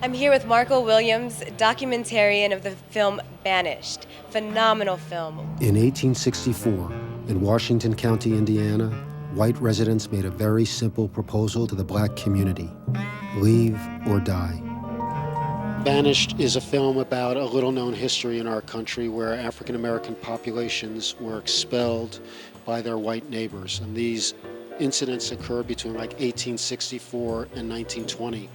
I'm here with Marco Williams, documentarian of the film Banished. Phenomenal film. In 1864, in Washington County, Indiana, white residents made a very simple proposal to the black community: leave or die. Banished is a film about a little-known history in our country where African-American populations were expelled by their white neighbors. And these incidents occurred between like 1864 and 1920.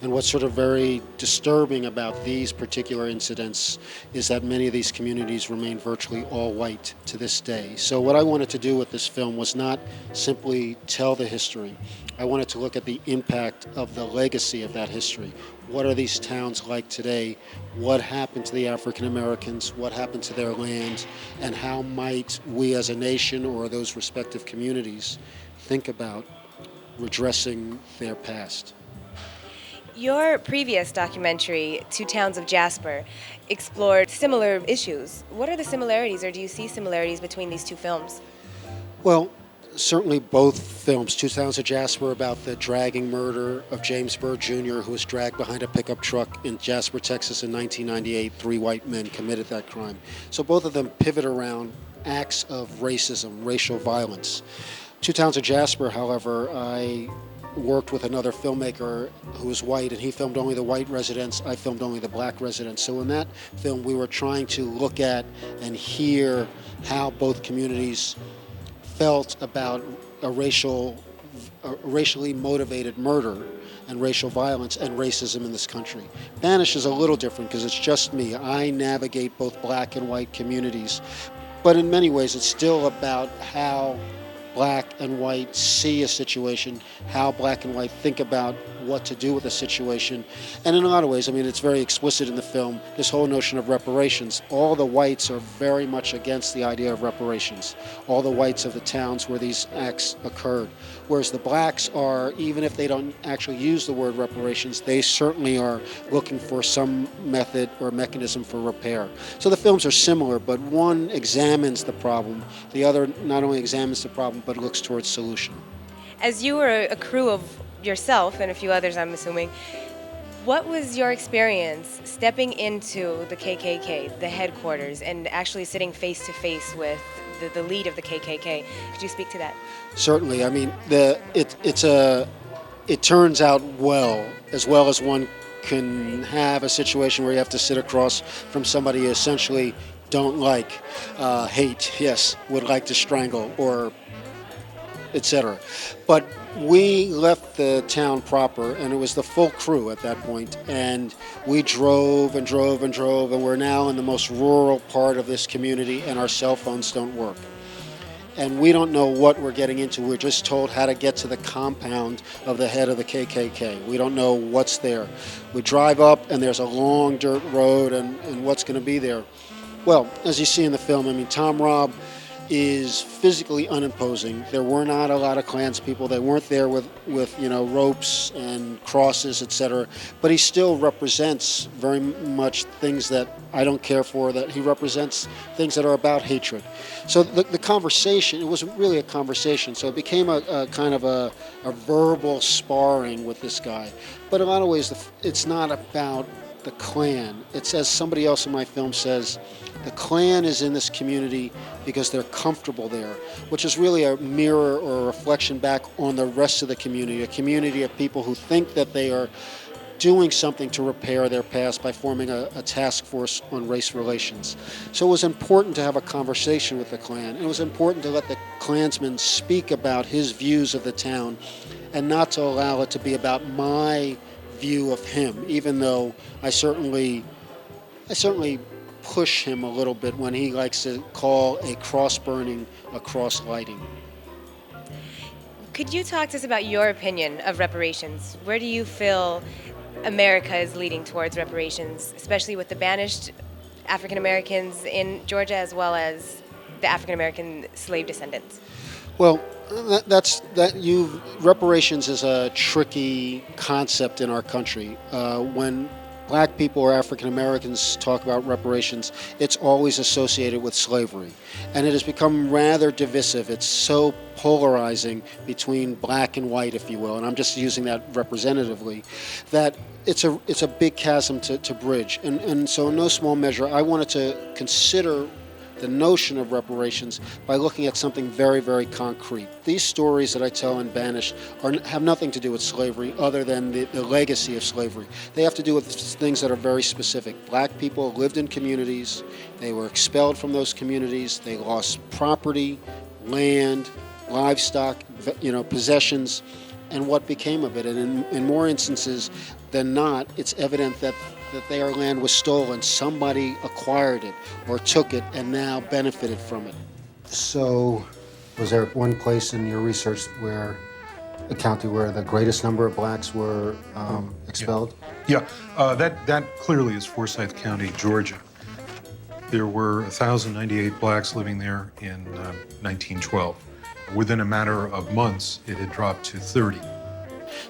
And what's sort of very disturbing about these particular incidents is that many of these communities remain virtually all white to this day. So what I wanted to do with this film was not simply tell the history. I wanted to look at the impact of the legacy of that history. What are these towns like today? What happened to the African Americans? What happened to their land? And how might we as a nation or those respective communities think about redressing their past? Your previous documentary, Two Towns of Jasper, explored similar issues. What are the similarities, or do you see similarities between these two films? Well, certainly both films. Two Towns of Jasper, about the dragging murder of James Byrd Jr., who was dragged behind a pickup truck in Jasper, Texas in 1998. 3 white men committed that crime. So both of them pivot around acts of racism, racial violence. Two Towns of Jasper, however, I worked with another filmmaker who was white, and he filmed only the white residents. I filmed only the black residents. So in that film, we were trying to look at and hear how both communities felt about a racially motivated murder and racial violence and racism in this country. Banished is a little different because it's just me. I navigate both black and white communities. But in many ways, it's still about how black and white see a situation, how black and white think about what to do with a situation. And in a lot of ways, I mean, it's very explicit in the film, this whole notion of reparations. All the whites are very much against the idea of reparations. All the whites of the towns where these acts occurred. Whereas the blacks are, even if they don't actually use the word reparations, they certainly are looking for some method or mechanism for repair. So the films are similar, but one examines the problem. The other not only examines the problem, but looks towards solution. As you were a crew of yourself and a few others, I'm assuming, what was your experience stepping into the KKK, the headquarters, and actually sitting face to face with the lead of the KKK? Could you speak to that? Certainly. I mean, it turns out as well as one can have a situation where you have to sit across from somebody you essentially don't like, hate, yes, would like to strangle, or etc. But we left the town proper, and it was the full crew at that point, and we drove and drove and drove, and we're now in the most rural part of this community, and our cell phones don't work. And we don't know what we're getting into. We're just told how to get to the compound of the head of the KKK. We don't know what's there. We drive up, and there's a long dirt road, and what's going to be there? Well, as you see in the film, I mean, Tom Robb is physically unimposing. There were not a lot of Klans people. They weren't there with ropes and crosses, etc. But he still represents very much things that I don't care for, that he represents things that are about hatred. So the conversation, it wasn't really a conversation, so it became a kind of a verbal sparring with this guy. But in a lot of ways, it's not about the Klan. It's, as somebody else in my film says, the Klan is in this community because they're comfortable there, which is really a mirror or a reflection back on the rest of the community, a community of people who think that they are doing something to repair their past by forming a task force on race relations. So it was important to have a conversation with the Klan. It was important to let the Klansman speak about his views of the town and not to allow it to be about my view of him, even though I certainly push him a little bit when he likes to call a cross burning a cross lighting. Could you talk to us about your opinion of reparations? Where do you feel America is leading towards reparations, especially with the banished African Americans in Georgia as well as the African American slave descendants? Well, reparations is a tricky concept in our country. When Black people or African Americans talk about reparations, it's always associated with slavery. And it has become rather divisive. It's so polarizing between black and white, if you will, and I'm just using that representatively, that it's a big chasm to bridge. And so in no small measure, I wanted to consider the notion of reparations by looking at something very, very concrete. These stories that I tell in Banished have nothing to do with slavery other than the legacy of slavery. They have to do with things that are very specific. Black people lived in communities. They were expelled from those communities. They lost property, land, livestock, possessions, and what became of it. And in more instances than not, it's evident that their land was stolen. Somebody acquired it or took it and now benefited from it. So, was there one place in your research where a county where the greatest number of blacks were expelled? Yeah, that clearly is Forsyth County, Georgia. There were 1,098 blacks living there in 1912. Within a matter of months, it had dropped to 30.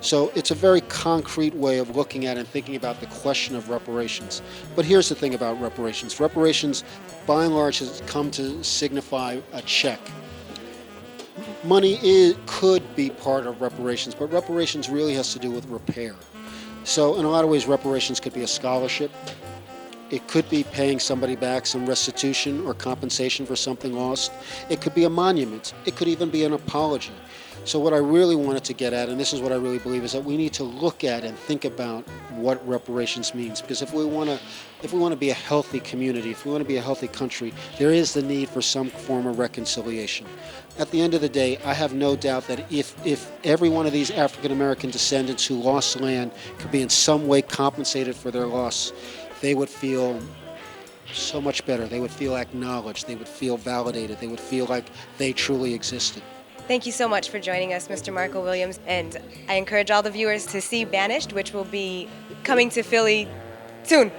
So it's a very concrete way of looking at and thinking about the question of reparations. But here's the thing about reparations. Reparations, by and large, has come to signify a check. Money could be part of reparations, but reparations really has to do with repair. So in a lot of ways, reparations could be a scholarship. It could be paying somebody back some restitution or compensation for something lost. It could be a monument. It could even be an apology. So what I really wanted to get at, and this is what I really believe, is that we need to look at and think about what reparations means. Because if we want to be a healthy community, if we want to be a healthy country, there is the need for some form of reconciliation. At the end of the day, I have no doubt that if every one of these African American descendants who lost land could be in some way compensated for their loss, they would feel so much better. They would feel acknowledged. They would feel validated. They would feel like they truly existed. Thank you so much for joining us, Mr. Marco Williams. And I encourage all the viewers to see Banished, which will be coming to Philly soon.